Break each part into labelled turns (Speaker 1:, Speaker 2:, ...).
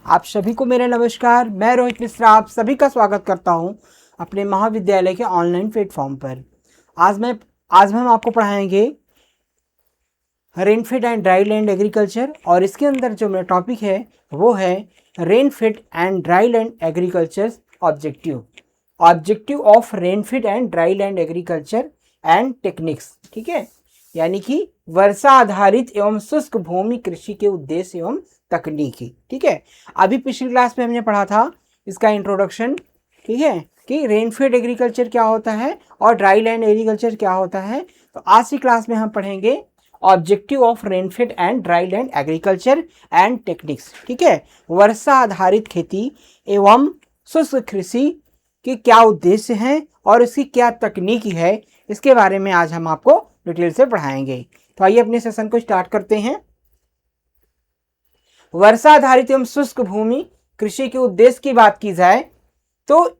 Speaker 1: आप सभी को मेरा नमस्कार। मैं रोहित मिश्रा आप सभी का स्वागत करता हूं अपने महाविद्यालय के ऑनलाइन प्लेटफॉर्म पर। आज हम आपको पढ़ाएंगे rainfed and dry land agriculture, और इसके अंदर जो मेरा टॉपिक है वो है rainfed and dry land agriculture objective of rainfed and dry land agriculture and techniques. ठीक है, यानी कि वर्षा आधारित एवं शुष्क भूमि कृषि के उद्देश्य एवं तकनीकी। ठीक है, अभी पिछली क्लास में हमने पढ़ा था इसका इंट्रोडक्शन, ठीक है, कि रेनफेड एग्रीकल्चर क्या होता है और ड्राई लैंड एग्रीकल्चर क्या होता है। तो आज की क्लास में हम पढ़ेंगे objective of rainfed and dry land agriculture and techniques. ठीक है, वर्षा आधारित खेती एवं शुष्क कृषि के क्या उद्देश्य हैं और इसकी क्या तकनीकी है, इसके बारे में आज हम आपको डिटेल से पढ़ाएंगे। तो आइए अपने सेशन को स्टार्ट करते हैं। वर्षा आधारित एवं शुष्क भूमि कृषि के उद्देश्य की बात की जाए तो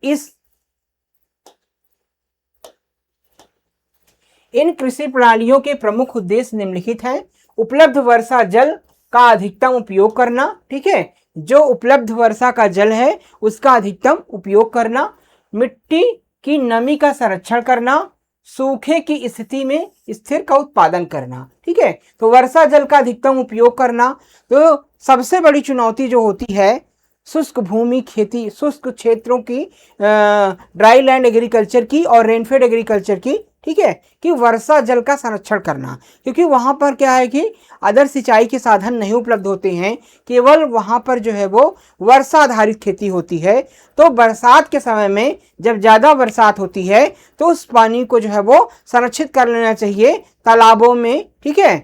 Speaker 1: इन कृषि प्रणालियों के प्रमुख उद्देश्य निम्नलिखित हैं। उपलब्ध वर्षा जल का अधिकतम उपयोग करना। ठीक है, जो उपलब्ध वर्षा का जल है उसका अधिकतम उपयोग करना। मिट्टी की नमी का संरक्षण करना। सूखे की स्थिति में स्थिर का उत्पादन करना। ठीक है, तो वर्षा जल का अधिकतम उपयोग करना। तो सबसे बड़ी चुनौती जो होती है शुष्क भूमि खेती, शुष्क क्षेत्रों की, ड्राई लैंड एग्रीकल्चर की और रेनफेड एग्रीकल्चर की, ठीक है, कि वर्षा जल का संरक्षण करना, क्योंकि वहां पर क्या है कि अदर सिंचाई के साधन नहीं उपलब्ध होते हैं, केवल वहां पर जो है वो वर्षा आधारित खेती होती है। तो बरसात के समय में जब ज़्यादा बरसात होती है तो उस पानी को जो है वो संरक्षित कर लेना चाहिए तालाबों में। ठीक है,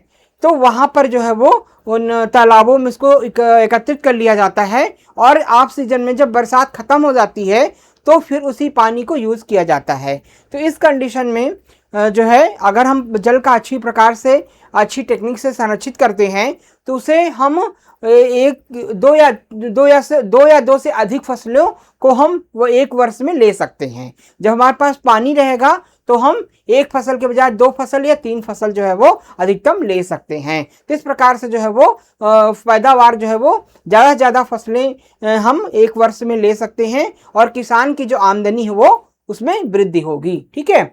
Speaker 1: तो वहां पर जो है वो उन तालाबों में इसको एकत्रित कर लिया जाता है और ऑफ सीजन में जब बरसात खत्म हो जाती है तो फिर उसी पानी को यूज़ किया जाता है। तो इस कंडीशन में जो है अगर हम जल का अच्छी प्रकार से अच्छी टेक्निक से संरक्षित करते हैं तो उसे हम दो या दो से अधिक फसलों को हम वो एक वर्ष में ले सकते हैं। जब हमारे पास पानी रहेगा तो हम एक फसल के बजाय 2 फसल या 3 फसल जो है वो अधिकतम ले सकते हैं। तो इस प्रकार से जो है वो पैदावार जो है वो ज़्यादा से ज़्यादा फसलें हम एक वर्ष में ले सकते हैं और किसान की जो आमदनी है वो उसमें वृद्धि होगी। ठीक है,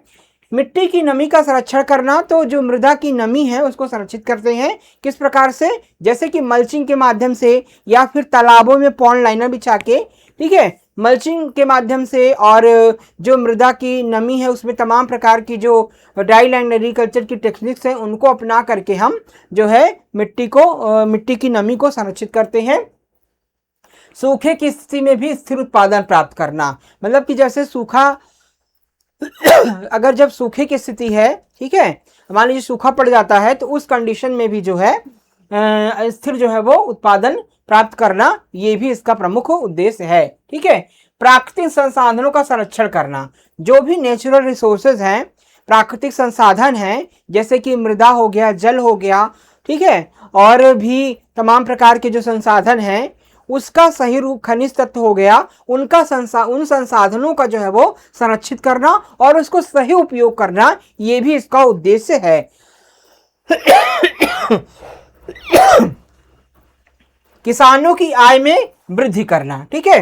Speaker 1: मिट्टी की नमी का संरक्षण करना। तो जो मृदा की नमी है उसको संरक्षित करते हैं किस प्रकार से, जैसे कि मल्चिंग के माध्यम से या फिर तालाबों में पॉन्ड लाइनर बिछा के, ठीक है, मल्चिंग के माध्यम से, और जो मृदा की नमी है उसमें तमाम प्रकार की जो ड्राई लैंड एग्रीकल्चर की टेक्निक्स हैं उनको अपना करके हम जो है मिट्टी की नमी को संरक्षित करते हैं। सूखे की स्थिति में भी स्थिर उत्पादन प्राप्त करना, मतलब कि जैसे सूखा अगर जब सूखे की स्थिति है, ठीक है, मान लीजिए सूखा पड़ जाता है तो उस कंडीशन में भी जो है स्थिर जो है वो उत्पादन प्राप्त करना, ये भी इसका प्रमुख उद्देश्य है। ठीक है, प्राकृतिक संसाधनों का संरक्षण करना। जो भी नेचुरल रिसोर्सेज हैं, प्राकृतिक संसाधन हैं, जैसे कि मृदा हो गया, जल हो गया, ठीक है, और भी तमाम प्रकार के जो संसाधन हैं उसका सही रूप, खनिज तत्व हो गया, उन संसाधनों का जो है वो संरक्षित करना और उसको सही उपयोग करना, ये भी इसका उद्देश्य है। किसानों की आय में वृद्धि करना। ठीक है,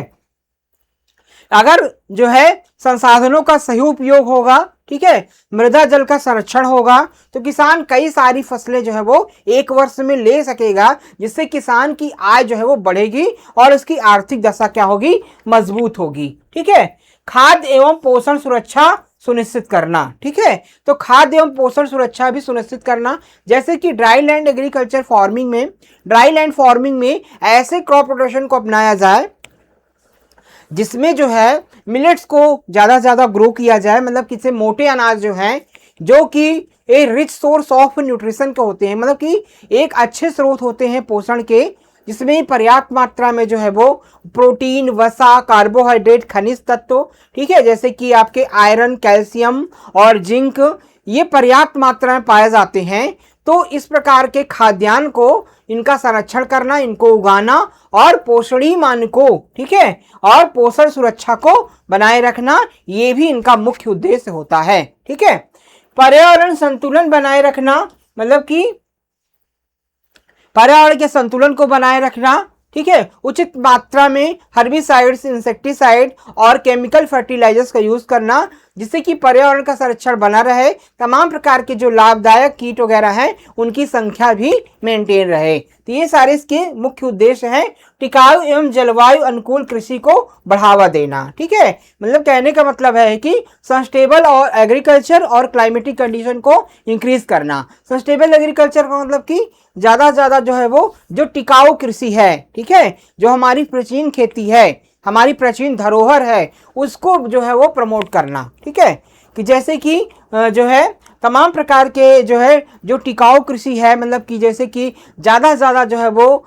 Speaker 1: अगर जो है संसाधनों का सही उपयोग होगा, ठीक है, मृदा जल का संरक्षण होगा, तो किसान कई सारी फसलें जो है वो एक वर्ष में ले सकेगा, जिससे किसान की आय जो है वो बढ़ेगी और उसकी आर्थिक दशा क्या होगी, मजबूत होगी। ठीक है, खाद्य एवं पोषण सुरक्षा सुनिश्चित करना। ठीक है, तो खाद्य एवं पोषण सुरक्षा भी सुनिश्चित करना, जैसे कि ड्राई लैंड एग्रीकल्चर फार्मिंग में, ड्राई लैंड फार्मिंग में ऐसे क्रॉप रोटेशन को अपनाया जाए जिसमें जो है मिलेट्स को ज़्यादा से ज़्यादा ग्रो किया जाए, मतलब किसी मोटे अनाज जो हैं जो कि ए रिच सोर्स ऑफ न्यूट्रिशन के होते हैं, मतलब कि एक अच्छे स्रोत होते हैं पोषण के, जिसमें पर्याप्त मात्रा में जो है वो प्रोटीन, वसा, कार्बोहाइड्रेट, खनिज तत्व, ठीक है, जैसे कि आपके आयरन, कैल्शियम और जिंक, ये पर्याप्त मात्रा में पाए जाते हैं। तो इस प्रकार के खाद्यान्न को, इनका संरक्षण करना, इनको उगाना और पोषणीय मान को, ठीक है, और पोषण सुरक्षा को बनाए रखना, ये भी इनका मुख्य उद्देश्य होता है। ठीक है, पर्यावरण संतुलन बनाए रखना, मतलब कि पर्यावरण के संतुलन को बनाए रखना, ठीक है, उचित मात्रा में हर्बिसाइड्स, इंसेक्टिसाइड और केमिकल फर्टिलाइजर्स का यूज करना, जिससे कि पर्यावरण का संरक्षण बना रहे, तमाम प्रकार के जो लाभदायक कीट वगैरह हैं उनकी संख्या भी मेंटेन रहे। तो ये सारे इसके मुख्य उद्देश्य हैं, टिकाऊ एवं जलवायु अनुकूल कृषि को बढ़ावा देना। ठीक है, मतलब कहने का मतलब है कि सस्टेनेबल और एग्रीकल्चर और क्लाइमेटिक कंडीशन को इंक्रीज करना। सस्टेनेबल एग्रीकल्चर का मतलब कि ज्यादा से ज्यादा जो है वो जो टिकाऊ कृषि है, ठीक है, जो हमारी प्राचीन खेती है, हमारी प्राचीन धरोहर है, उसको जो है वो प्रमोट करना। ठीक है, कि जैसे कि जो है तमाम प्रकार के जो है जो टिकाऊ कृषि है, मतलब कि जैसे कि ज़्यादा से ज़्यादा जो है वो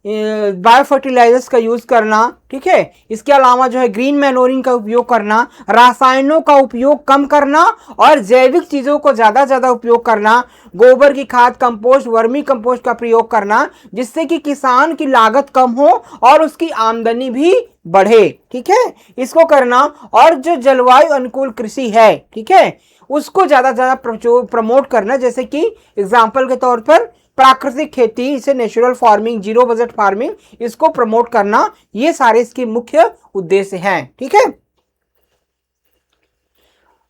Speaker 1: बायो फर्टिलाइजर्स का यूज़ करना। ठीक है, इसके अलावा जो है ग्रीन मैनोरिंग का उपयोग करना, रासायनों का उपयोग कम करना और जैविक चीज़ों को ज़्यादा से ज़्यादा उपयोग करना, गोबर की खाद, कंपोस्ट, वर्मी कंपोस्ट का प्रयोग करना, जिससे कि किसान की लागत कम हो और उसकी आमदनी भी बढ़े। ठीक है, इसको करना। और जो जलवायु अनुकूल कृषि है, ठीक है, उसको ज़्यादा से ज़्यादा प्रमोट करना, जैसे कि एग्जाम्पल के तौर पर प्राकृतिक खेती, इसे natural farming, zero budget farming, इसको प्रमोट करना, ये सारे इसके मुख्य उद्देश्य हैं। ठीक है,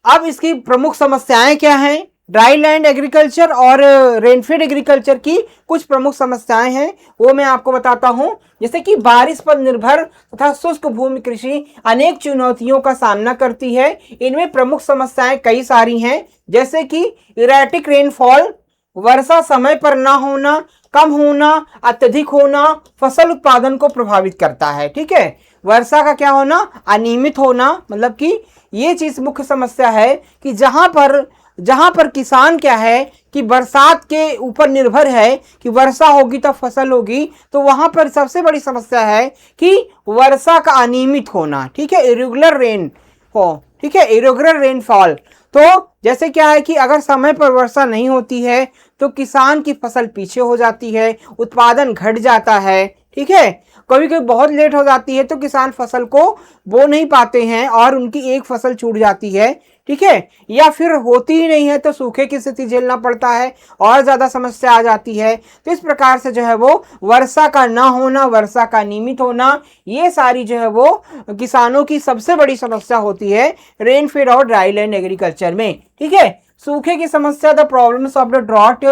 Speaker 1: अब इसकी प्रमुख समस्याएं क्या हैं? ड्राई लैंड एग्रीकल्चर और रेनफेड एग्रीकल्चर की कुछ प्रमुख समस्याएं हैं, वो मैं आपको बताता हूं। जैसे कि बारिश पर निर्भर तथा शुष्क भूमि कृषि अनेक चुनौतियों का सामना करती है। इनमें प्रमुख समस्याएं कई सारी हैं, जैसे कि इरेटिक रेनफॉल, वर्षा समय पर ना होना, कम होना, अत्यधिक होना फसल उत्पादन को प्रभावित करता है। ठीक है, वर्षा का क्या होना, अनियमित होना, मतलब कि ये चीज मुख्य समस्या है कि जहां पर किसान क्या है कि बरसात के ऊपर निर्भर है कि वर्षा होगी तब फसल होगी, तो वहां पर सबसे बड़ी समस्या है कि वर्षा का अनियमित होना। ठीक है, इरेगुलर रेन हो, ठीक है, इरेगुलर रेनफॉल। तो जैसे क्या है कि अगर समय पर वर्षा नहीं होती है तो किसान की फसल पीछे हो जाती है, उत्पादन घट जाता है। ठीक है, कभी कभी बहुत लेट हो जाती है तो किसान फसल को बो नहीं पाते हैं और उनकी एक फसल छूट जाती है। ठीक है, या फिर होती ही नहीं है तो सूखे की स्थिति झेलना पड़ता है और ज़्यादा समस्या आ जाती है। तो इस प्रकार से जो है वो वर्षा का ना होना, वर्षा का नियमित होना, ये सारी जो है वो किसानों की सबसे बड़ी समस्या होती है रेनफेड और ड्राई लैंड एग्रीकल्चर में। ठीक है, सूखे की समस्या, the problems of the drought,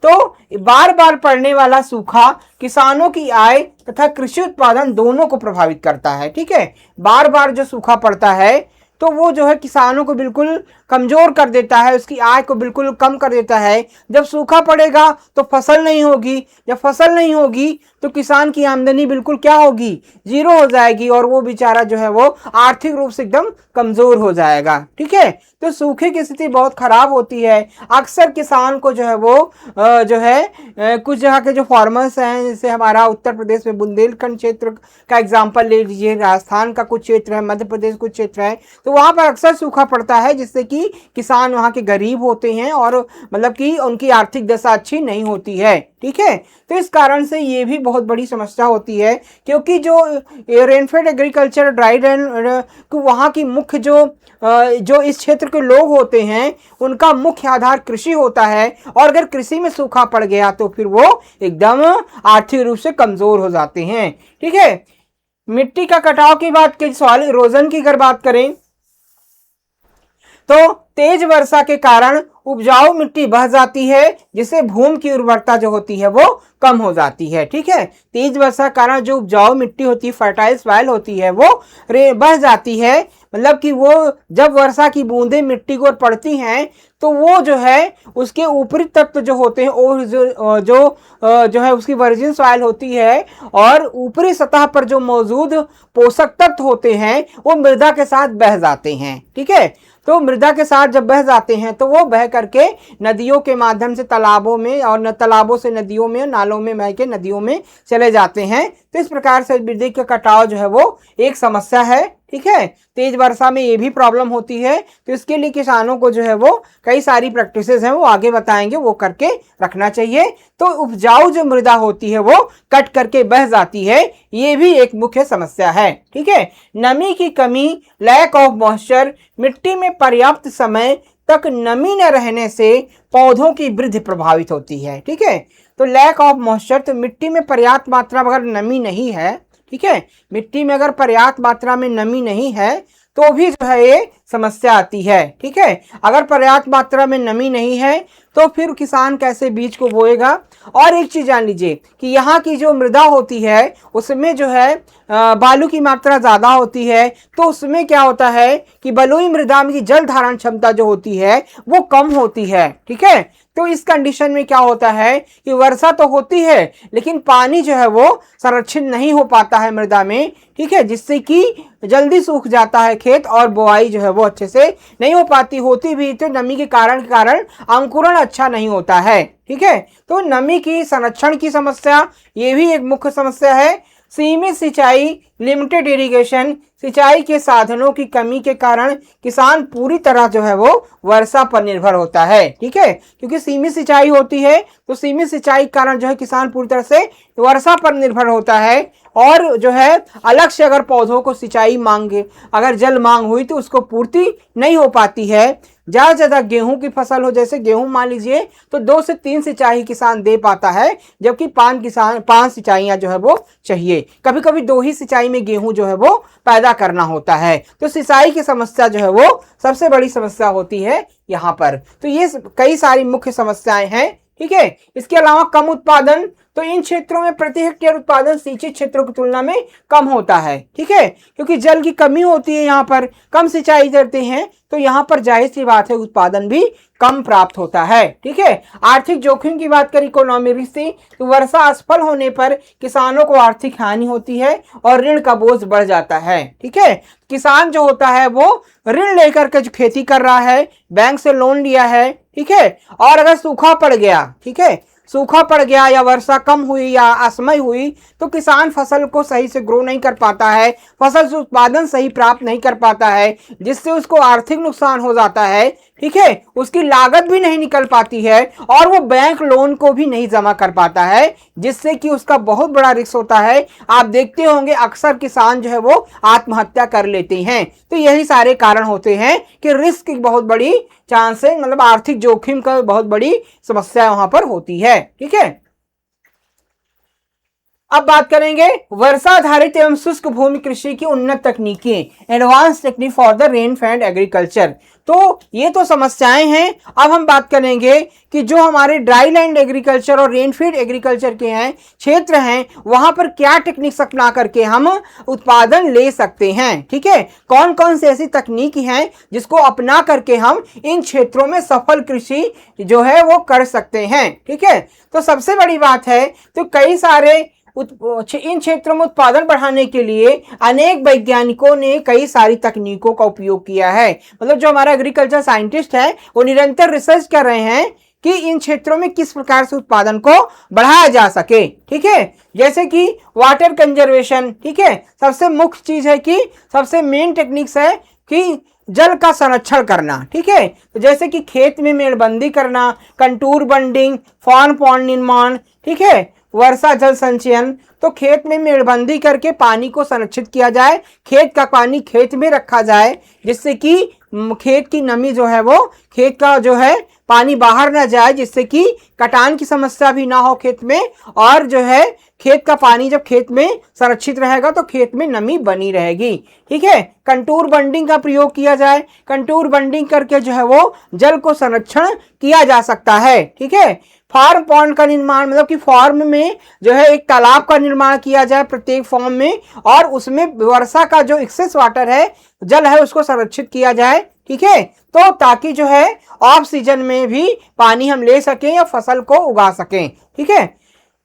Speaker 1: तो बार बार पड़ने वाला सूखा किसानों की आय तथा कृषि उत्पादन दोनों को प्रभावित करता है। ठीक है, बार बार जो सूखा पड़ता है तो वो जो है किसानों को बिल्कुल कमजोर कर देता है, उसकी आय को बिल्कुल कम कर देता है। जब सूखा पड़ेगा तो फसल नहीं होगी, जब फसल नहीं होगी तो किसान की आमदनी बिल्कुल क्या होगी, जीरो हो जाएगी और वो बेचारा जो है वो आर्थिक रूप से एकदम कमजोर हो जाएगा। ठीक है, तो सूखे की स्थिति बहुत खराब होती है। अक्सर किसान को जो है वो जो है कुछ जगह के जो फार्मर्स हैं, जैसे हमारा उत्तर प्रदेश में बुंदेलखंड क्षेत्र का एग्जाम्पल ले लीजिए, राजस्थान का कुछ क्षेत्र है, मध्य प्रदेश कुछ क्षेत्र है, तो वहां पर अक्सर सूखा पड़ता है, जिससे कि किसान वहां के गरीब होते हैं और मतलब कि उनकी आर्थिक दशा अच्छी नहीं होती है। ठीक है, तो इस कारण से ये भी बहुत बड़ी समस्या होती है, क्योंकि जो रेनफेड एग्रीकल्चर, ड्राई लैंड, वहाँ की मुख्य जो इस क्षेत्र के लोग होते हैं उनका मुख्य आधार कृषि होता है, और अगर कृषि में सूखा पड़ गया तो फिर वो एकदम आर्थिक रूप से कमजोर हो जाते हैं। ठीक है, मिट्टी का कटाव की बात की, सॉइल इरोजन की अगर बात करें तो तेज वर्षा के कारण उपजाऊ मिट्टी बह जाती है, जिससे भूमि की उर्वरता जो होती है वो कम हो जाती है। ठीक है, तेज वर्षा के कारण जो उपजाऊ मिट्टी होती है, फर्टाइल सॉइल होती है, वो बह जाती है। मतलब कि वो जब वर्षा की बूंदें मिट्टी को पड़ती हैं तो वो जो है उसके ऊपरी तत्व जो होते हैं और जो है उसकी वर्जिन सॉइल होती है, और ऊपरी सतह पर जो मौजूद पोषक तत्व होते हैं वो मृदा के साथ बह जाते हैं। ठीक है, तो मृदा के साथ जब बह जाते हैं तो वो बह करके नदियों के माध्यम से तालाबों में, और तालाबों से नदियों में, नालों में बह के नदियों में चले जाते हैं। तो इस प्रकार से मृदा का कटाव जो है वो एक समस्या है। ठीक है, तेज वर्षा में ये भी प्रॉब्लम होती है, तो इसके लिए किसानों को जो है वो कई सारी प्रैक्टिसेस हैं, वो आगे बताएंगे, वो करके रखना चाहिए। तो उपजाऊ जो मृदा होती है वो कट करके बह जाती है, ये भी एक मुख्य समस्या है। ठीक है, नमी की कमी, लैक ऑफ मॉइस्चर, मिट्टी में पर्याप्त समय तक नमी न रहने से पौधों की वृद्धि प्रभावित होती है। ठीक है, तो लैक ऑफ मॉइस्चर, तो मिट्टी में पर्याप्त मात्रा में अगर नमी नहीं है, ठीक है, मिट्टी में अगर पर्याप्त मात्रा में नमी नहीं है तो भी जो है ये समस्या आती है। ठीक है, अगर पर्याप्त मात्रा में नमी नहीं है तो फिर किसान कैसे बीज को बोएगा। और एक चीज जान लीजिए कि यहाँ की जो मृदा होती है उसमें जो है बालू की मात्रा ज्यादा होती है, तो उसमें क्या होता है कि बलुई मृदा में जल धारण क्षमता जो होती है वो कम होती है। ठीक है, तो इस कंडीशन में क्या होता है कि वर्षा तो होती है लेकिन पानी जो है वो संरक्षित नहीं हो पाता है मृदा में। ठीक है, जिससे कि जल्दी सूख जाता है खेत और बुआई जो है वो अच्छे से नहीं हो पाती, होती भी तो नमी के कारण अंकुरण अच्छा नहीं होता है। ठीक है, तो नमी की संरक्षण की समस्या ये भी एक मुख्य समस्या है। सीमित सिंचाई, लिमिटेड इरिगेशन, सिंचाई के साधनों की कमी के कारण किसान पूरी तरह जो है वो वर्षा पर निर्भर होता है। ठीक है, क्योंकि सीमित सिंचाई होती है तो सीमित सिंचाई के कारण जो है किसान पूरी तरह से वर्षा पर निर्भर होता है। और जो है अलग से अगर पौधों को सिंचाई मांगे, अगर जल मांग हुई तो उसको पूर्ति नहीं हो पाती है। ज़्यादा से ज़्यादा गेहूं की फसल हो, जैसे गेहूं मान लीजिए, तो 2 से 3 सिंचाई किसान दे पाता है, जबकि 5 सिंचाइयाँ जो है वो चाहिए। कभी कभी 2 ही सिंचाई में गेहूं जो है वो पैदा करना होता है। तो सिंचाई की समस्या जो है वो सबसे बड़ी समस्या होती है यहाँ पर। तो ये कई सारी मुख्य समस्याएं हैं। ठीक है, इसके अलावा कम उत्पादन, तो इन क्षेत्रों में प्रति हेक्टेयर उत्पादन सिंचित क्षेत्रों की तुलना में कम होता है। ठीक है, क्योंकि जल की कमी होती है, यहाँ पर कम सिंचाई करते हैं तो यहाँ पर जाहिर सी बात है उत्पादन भी कम प्राप्त होता है। ठीक है, आर्थिक जोखिम की बात करें, इकोनॉमिक रिस्क, तो वर्षा असफल होने पर किसानों को आर्थिक हानि होती है और ऋण का बोझ बढ़ जाता है। ठीक है, किसान जो होता है वो ऋण लेकर के जो खेती कर रहा है, बैंक से लोन लिया है, ठीक है, और अगर सूखा पड़ गया, ठीक है, सूखा पड़ गया या वर्षा कम हुई या असमय हुई तो किसान फसल को सही से ग्रो नहीं कर पाता है, फसल से उत्पादन सही प्राप्त नहीं कर पाता है, जिससे उसको आर्थिक नुकसान हो जाता है। ठीक है, उसकी लागत भी नहीं निकल पाती है और वो बैंक लोन को भी नहीं जमा कर पाता है, जिससे कि उसका बहुत बड़ा रिस्क होता है। आप देखते होंगे अक्सर किसान जो है वो आत्महत्या कर लेते हैं। तो यही सारे कारण होते हैं कि रिस्क की बहुत बड़ी चांस है, मतलब आर्थिक जोखिम का बहुत बड़ी समस्या वहां पर होती है। ठीक है, अब बात करेंगे वर्षा आधारित एवं शुष्क भूमि कृषि की उन्नत तकनीकें, advance technique for the rain fade agriculture. तो ये तो समस्याएं हैं। अब हम बात करेंगे कि जो हमारे ड्राई लैंड एग्रीकल्चर और रेन फीड एग्रीकल्चर के हैं क्षेत्र हैं, वहां पर क्या टेक्निक्स अपना करके हम उत्पादन ले सकते हैं। ठीक है, कौन कौन सी ऐसी तकनीक हैं जिसको अपना करके हम इन क्षेत्रों में सफल कृषि जो है वो कर सकते हैं। ठीक है, तो सबसे बड़ी बात है, तो कई सारे इन क्षेत्रों में उत्पादन बढ़ाने के लिए अनेक वैज्ञानिकों ने कई सारी तकनीकों का उपयोग किया है। मतलब जो हमारा एग्रीकल्चर साइंटिस्ट है वो निरंतर रिसर्च कर रहे हैं कि इन क्षेत्रों में किस प्रकार से उत्पादन को बढ़ाया जा सके। ठीक है, जैसे कि वाटर कंजर्वेशन, ठीक है, सबसे मुख्य चीज है कि सबसे मेन टेक्निक्स है कि जल का संरक्षण करना। ठीक है, तो जैसे कि खेत में मेड़बंदी करना, कंटूर बंडिंग, फार्म पॉन्ड निर्माण, ठीक है, वर्षा जल संचयन, तो खेत में मेड़बंदी करके पानी को संरक्षित किया जाए, खेत का पानी खेत में रखा जाए, जिससे कि खेत की नमी जो है वो खेत का जो है पानी बाहर ना जाए, जिससे कि कटान की समस्या भी ना हो खेत में, और जो है खेत का पानी जब खेत में संरक्षित रहेगा तो खेत में नमी बनी रहेगी। ठीक है, कंटूर बंडिंग का प्रयोग किया जाए, कंटूर बंडिंग करके जो है वो जल को संरक्षण किया जा सकता है। ठीक है, फार्म पॉन्ड का निर्माण, मतलब कि फार्म में जो है एक तालाब का निर्माण किया जाए प्रत्येक फार्म में, और उसमें वर्षा का जो एक्सेस वाटर है, जल है, उसको संरक्षित किया जाए। ठीक है, तो ताकि जो है ऑफ सीजन में भी पानी हम ले सकें या फसल को उगा सकें। ठीक है,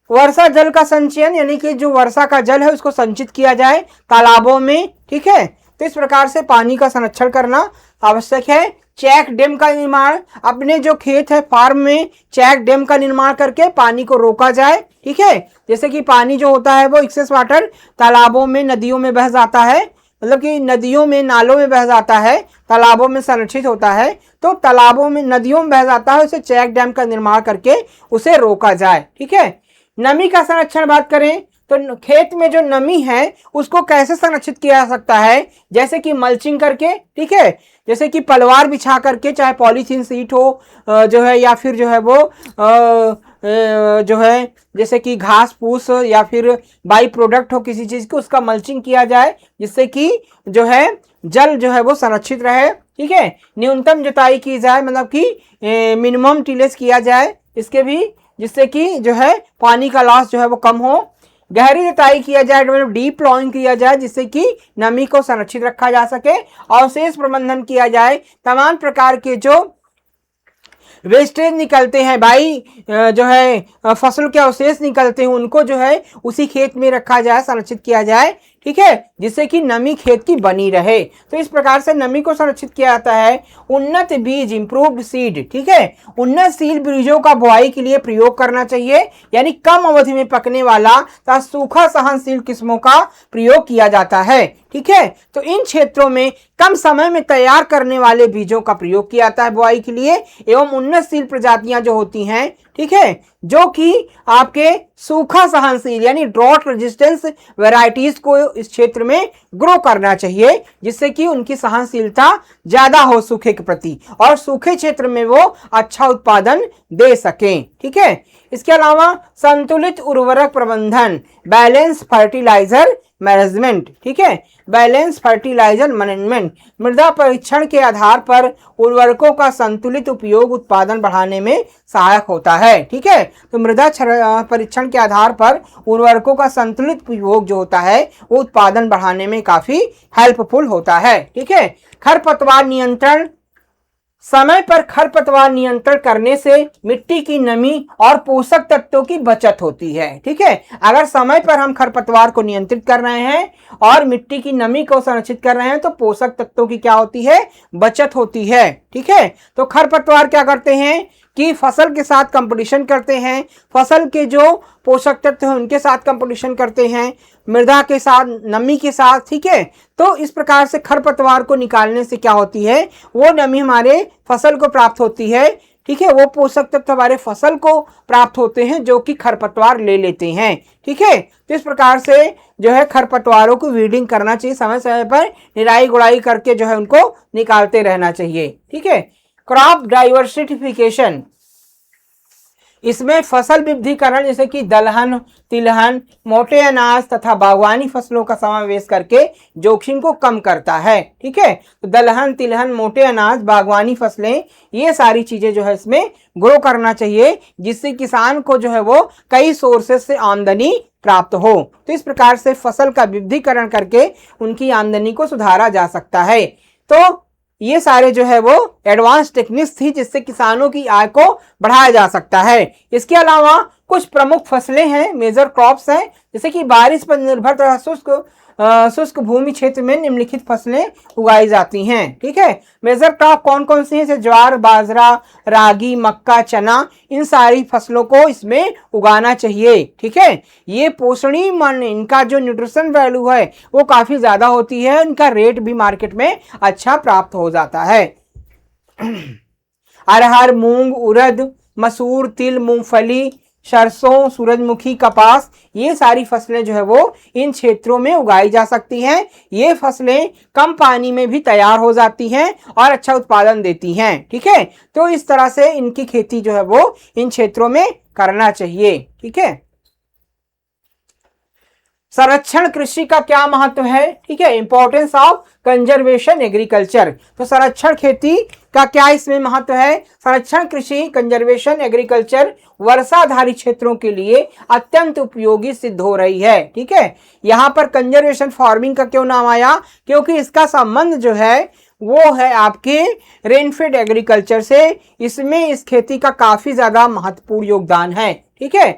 Speaker 1: वर्षा जल का संचयन, यानी कि जो वर्षा का जल है उसको संचित किया जाए तालाबों में। ठीक है, तो इस प्रकार से पानी का संरक्षण करना आवश्यक है। चेक डैम का निर्माण, अपने जो खेत है फार्म में चेक डैम का निर्माण करके पानी को रोका जाए। ठीक है, जैसे कि पानी जो होता है वो एक्सेस वाटर तालाबों में, नदियों में बह जाता है, मतलब कि नदियों में, नालों में बह जाता है, तालाबों में संरक्षित होता है, तो तालाबों में, नदियों में बह जाता है, उसे चेक डैम का निर्माण करके उसे रोका जाए। ठीक है, नमी का संरक्षण बात करें तो खेत में जो नमी है उसको कैसे संरक्षित किया जा सकता है, जैसे कि मल्चिंग करके, ठीक है, जैसे कि पलवार बिछा करके, चाहे पॉलीथीन सीट हो जो है, या फिर जो है वो जो है जैसे कि घास फूस या फिर बाई प्रोडक्ट हो किसी चीज की, उसका मल्चिंग किया जाए जिससे कि जो है जल जो है वो संरक्षित रहे, ठीक है। न्यूनतम जुताई की जाए, मतलब कि मिनिमम टिलेज किया जाए इसके भी, जिससे कि जो है पानी का लॉस जो है वो कम हो। गहरी जुताई किया जाए, मतलब डीप प्लॉइंग किया जाए जिससे कि नमी को संरक्षित रखा जा सके। अवशेष प्रबंधन किया जाए, तमाम प्रकार के जो वेस्टेज निकलते हैं भाई, जो है फसल के अवशेष निकलते हैं, उनको जो है उसी खेत में रखा जाए, संरक्षित किया जाए, ठीक है, जिससे कि नमी खेत की बनी रहे। तो इस प्रकार से नमी को संरक्षित किया जाता है। उन्नत बीज, इंप्रूव्ड सीड, ठीक है, उन्नत सीड बीजों का बुआई के लिए प्रयोग करना चाहिए, यानी कम अवधि में पकने वाला तथा सूखा सहनशील किस्मों का प्रयोग किया जाता है, ठीक है। तो इन क्षेत्रों में कम समय में तैयार करने वाले बीजों का प्रयोग किया जाता है बुआई के लिए, एवं उन्नतशील प्रजातियां जो होती हैं, ठीक है, जो कि आपके सूखा सहनशील यानी ड्रॉट रेजिस्टेंस वैरायटीज को इस क्षेत्र में ग्रो करना चाहिए, जिससे कि उनकी सहनशीलता ज्यादा हो सूखे के प्रति और सूखे क्षेत्र में वो अच्छा उत्पादन दे सकें, ठीक है। इसके अलावा संतुलित उर्वरक प्रबंधन, बैलेंस फर्टिलाइजर मैनेजमेंट, ठीक है, बैलेंस फर्टिलाइजर मैनेजमेंट, मृदा परीक्षण के आधार पर उर्वरकों का संतुलित उपयोग उत्पादन बढ़ाने में सहायक होता है, ठीक है। तो मृदा परीक्षण के आधार पर उर्वरकों का संतुलित उपयोग जो होता है वो उत्पादन बढ़ाने में काफी हेल्पफुल होता है, ठीक है। खरपतवार नियंत्रण, समय पर खरपतवार नियंत्रण करने से मिट्टी की नमी और पोषक तत्वों की बचत होती है, ठीक है। अगर समय पर हम खरपतवार को नियंत्रित कर रहे हैं और मिट्टी की नमी को संरक्षित कर रहे हैं तो पोषक तत्वों की क्या होती है, बचत होती है, ठीक है। तो खरपतवार क्या करते हैं कि फसल के साथ कंपटीशन करते हैं, फसल के जो पोषक तत्व हैं उनके साथ कंपटीशन करते हैं, मृदा के साथ, नमी के साथ, ठीक है। तो इस प्रकार से खरपतवार को निकालने से क्या होती है, वो नमी हमारे फसल को प्राप्त होती है, ठीक है, वो पोषक तत्व हमारे फसल को प्राप्त होते हैं जो कि खरपतवार ले लेते हैं, ठीक है। तो इस प्रकार से जो है खरपतवारों को वीडिंग करना चाहिए, समय समय पर निराई गुड़ाई करके जो है उनको निकालते रहना चाहिए, ठीक है। क्रॉप डाइवर्सिफिकेशन, इसमें फसल विविधीकरण जैसे कि दलहन, तिलहन, मोटे अनाज तथा बागवानी फसलों का समावेश करके जोखिम को कम करता है, ठीक है। तो दलहन, तिलहन, मोटे अनाज, बागवानी फसलें, ये सारी चीजें जो है इसमें ग्रो करना चाहिए, जिससे किसान को जो है वो कई सोर्सेस से आमदनी प्राप्त हो। तो इस प्रकार से फसल का विविधीकरण करके उनकी आमदनी को सुधारा जा सकता है। तो ये सारे जो है वो एडवांस टेक्निक्स थी जिससे किसानों की आय को बढ़ाया जा सकता है। इसके अलावा कुछ प्रमुख फसलें हैं, मेजर क्रॉप्स हैं, जैसे कि बारिश पर निर्भर तथा शुष्क भूमि क्षेत्र में निम्नलिखित फसलें उगाई जाती हैं, ठीक है। मेजर क्रॉप कौन कौन सी हैं, जैसे ज्वार, बाजरा, रागी, मक्का, चना, इन सारी फसलों को इसमें उगाना चाहिए, ठीक है। ये पोषणीय मान, इनका जो न्यूट्रिशन वैल्यू है वो काफी ज्यादा होती है, इनका रेट भी मार्केट में अच्छा प्राप्त हो जाता है। अरहर, मूंग, उड़द, मसूर, तिल, मूंगफली, सरसों, सूरजमुखी, कपास, ये सारी फसलें जो है वो इन क्षेत्रों में उगाई जा सकती हैं। ये फसलें कम पानी में भी तैयार हो जाती हैं और अच्छा उत्पादन देती हैं, ठीक है। तो इस तरह से इनकी खेती जो है वो इन क्षेत्रों में करना चाहिए, ठीक है। संरक्षण कृषि का क्या महत्व है, ठीक है, इंपॉर्टेंस ऑफ कंजर्वेशन एग्रीकल्चर। तो संरक्षण खेती का क्या इसमें महत्व है। संरक्षण कृषि, कंजर्वेशन एग्रीकल्चर वर्षाधारी क्षेत्रों के लिए अत्यंत उपयोगी सिद्ध हो रही है, ठीक है। यहाँ पर कंजर्वेशन फार्मिंग का क्यों नाम आया, क्योंकि इसका संबंध जो है वो है आपके रेनफेड एग्रीकल्चर से। इसमें इस खेती का काफी ज्यादा महत्वपूर्ण योगदान है, ठीक है।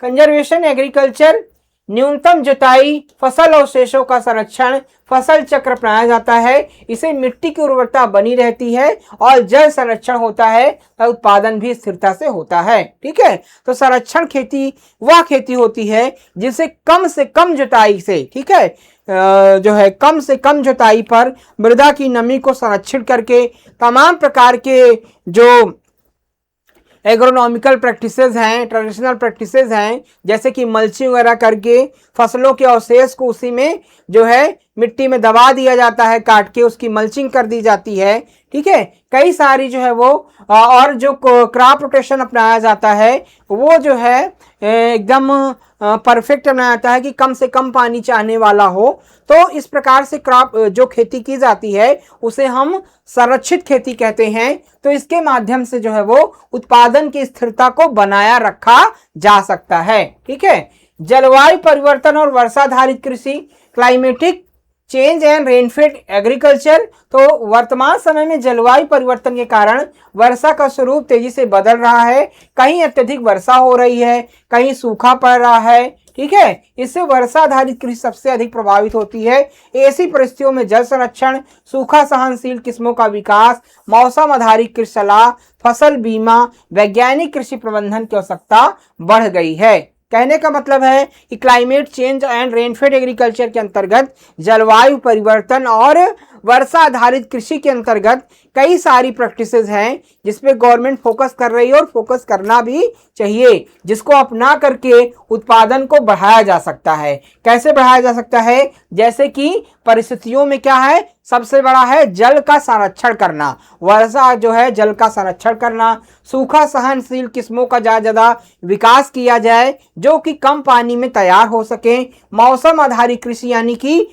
Speaker 1: कंजर्वेशन एग्रीकल्चर, न्यूनतम जुताई, फसल अवशेषों का संरक्षण, फसल चक्र अपनाया जाता है, इसे मिट्टी की उर्वरता बनी रहती है और जल संरक्षण होता है, उत्पादन भी स्थिरता से होता है, ठीक है। तो संरक्षण खेती वह खेती होती है जिसे कम से कम जुताई से, ठीक है, जो है कम से कम जुताई पर मृदा की नमी को संरक्षित करके तमाम प्रकार के जो एग्रोनॉमिकल प्रैक्टिसेस हैं, ट्रेडिशनल प्रैक्टिसेस हैं, जैसे कि मल्चिंग वगैरह करके फसलों के अवशेष को उसी में जो है मिट्टी में दबा दिया जाता है, काट के उसकी मल्चिंग कर दी जाती है। ठीक है, कई सारी जो है वो और जो क्रॉप रोटेशन अपनाया जाता है वो जो है एकदम परफेक्ट अपनाया जाता है कि कम से कम पानी चाहने वाला हो। तो इस प्रकार से क्रॉप जो खेती की जाती है उसे हम संरक्षित खेती कहते हैं। तो इसके माध्यम से जो है वो उत्पादन की स्थिरता को बनाया रखा जा सकता है। ठीक है, जलवायु परिवर्तन और वर्षाधारित कृषि, climatic change and rainfed agriculture. तो वर्तमान समय में जलवायु परिवर्तन के कारण वर्षा का स्वरूप तेजी से बदल रहा है, कहीं अत्यधिक वर्षा हो रही है, कहीं सूखा पड़ रहा है। ठीक है, इससे वर्षा आधारित कृषि सबसे अधिक प्रभावित होती है। ऐसी परिस्थितियों में जल संरक्षण, सूखा सहनशील किस्मों का विकास, मौसम आधारित कृषि सलाह, फसल बीमा, वैज्ञानिक कृषि प्रबंधन की आवश्यकता बढ़ गई है। कहने का मतलब है कि climate change and rainfed agriculture के अंतर्गत, जलवायु परिवर्तन और वर्षा आधारित कृषि के अंतर्गत कई सारी प्रैक्टिसेस हैं जिसपे गवर्नमेंट फोकस कर रही है और फोकस करना भी चाहिए, जिसको अपना करके उत्पादन को बढ़ाया जा सकता है। कैसे बढ़ाया जा सकता है? जैसे कि परिस्थितियों में क्या है, सबसे बड़ा है जल का संरक्षण करना, वर्षा जो है जल का संरक्षण करना, सूखा सहनशील किस्मों का ज़्यादा विकास किया जाए जो कि कम पानी में तैयार हो सके, मौसम आधारित कृषि यानी कि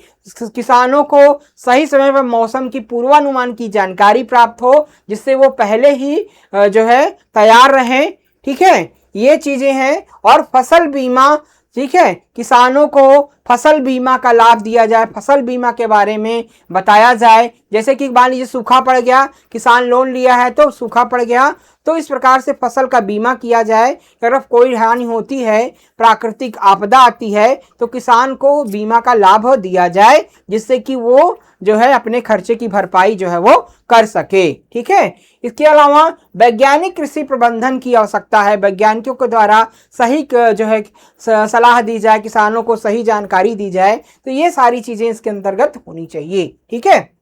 Speaker 1: किसानों को सही समय पर मौसम की पूर्वानुमान की जानकारी प्राप्त हो जिससे वो पहले ही जो है तैयार रहें। ठीक है, ये चीज़ें हैं। और फसल बीमा, ठीक है, किसानों को फसल बीमा का लाभ दिया जाए, फसल बीमा के बारे में बताया जाए। जैसे कि मान लीजिए सूखा पड़ गया, किसान लोन लिया है तो सूखा पड़ गया, तो इस प्रकार से फसल का बीमा किया जाए। अगर कोई हानि होती है, प्राकृतिक आपदा आती है तो किसान को बीमा का लाभ दिया जाए जिससे कि वो जो है अपने खर्चे की भरपाई जो है वो कर सके। ठीक है, इसके अलावा वैज्ञानिक कृषि प्रबंधन की आवश्यकता है, वैज्ञानिकों के द्वारा सही जो है सलाह दी जाए, किसानों को सही जानकारी दी जाए। तो ये सारी चीजें इसके अंतर्गत होनी चाहिए। ठीक है,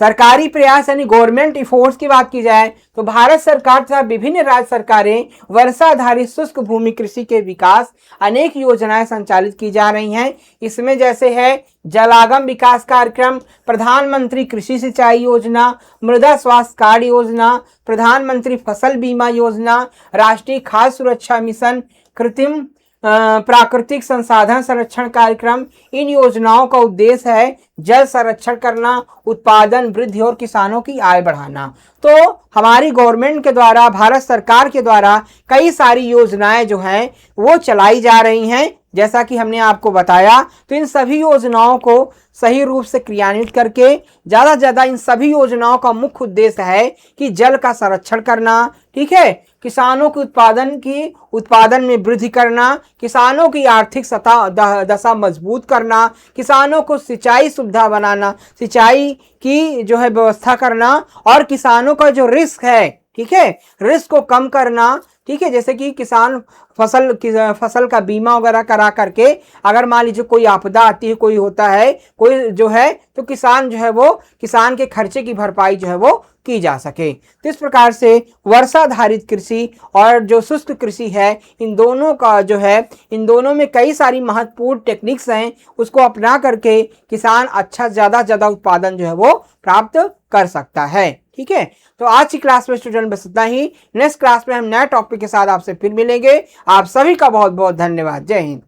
Speaker 1: सरकारी प्रयास यानी गवर्नमेंट इफोर्ट्स की बात की जाए तो भारत सरकार तथा विभिन्न राज्य सरकारें वर्षा आधारित शुष्क भूमि कृषि के विकास अनेक योजनाएं संचालित की जा रही हैं। इसमें जैसे है जलागम विकास कार्यक्रम, प्रधानमंत्री कृषि सिंचाई योजना, मृदा स्वास्थ्य कार्ड योजना, प्रधानमंत्री फसल बीमा योजना, राष्ट्रीय खाद्य सुरक्षा मिशन, कृत्रिम प्राकृतिक संसाधन संरक्षण कार्यक्रम। इन योजनाओं का उद्देश्य है जल संरक्षण करना, उत्पादन वृद्धि और किसानों की आय बढ़ाना। तो हमारी गवर्नमेंट के द्वारा, भारत सरकार के द्वारा कई सारी योजनाएं जो हैं वो चलाई जा रही हैं जैसा कि हमने आपको बताया। तो इन सभी योजनाओं को सही रूप से क्रियान्वित करके ज़्यादा से ज़्यादा इन सभी योजनाओं का मुख्य उद्देश्य है कि जल का संरक्षण करना, ठीक है, किसानों के उत्पादन में वृद्धि करना, किसानों की आर्थिक दशा मजबूत करना, किसानों को सिंचाई सुविधा बनाना, सिंचाई की जो है व्यवस्था करना और किसानों का जो रिस्क है, ठीक है, रिस्क को कम करना। ठीक है, जैसे कि किसान फसल का बीमा वगैरह करा करके अगर मान लीजिए कोई आपदा आती है, कोई होता है, कोई जो है, तो किसान जो है वो किसान के खर्चे की भरपाई जो है वो की जा सके। तो इस प्रकार से वर्षाधारित कृषि और जो शुष्क कृषि है, इन दोनों का जो है, इन दोनों में कई सारी महत्वपूर्ण टेक्निक्स हैं, उसको अपना करके किसान अच्छा ज़्यादा उत्पादन जो है वो प्राप्त कर सकता है। ठीक है, तो आज की क्लास में स्टूडेंट बस इतना ही। नेक्स्ट क्लास में हम नए टॉपिक के साथ आपसे फिर मिलेंगे। आप सभी का बहुत बहुत धन्यवाद। जय हिंद।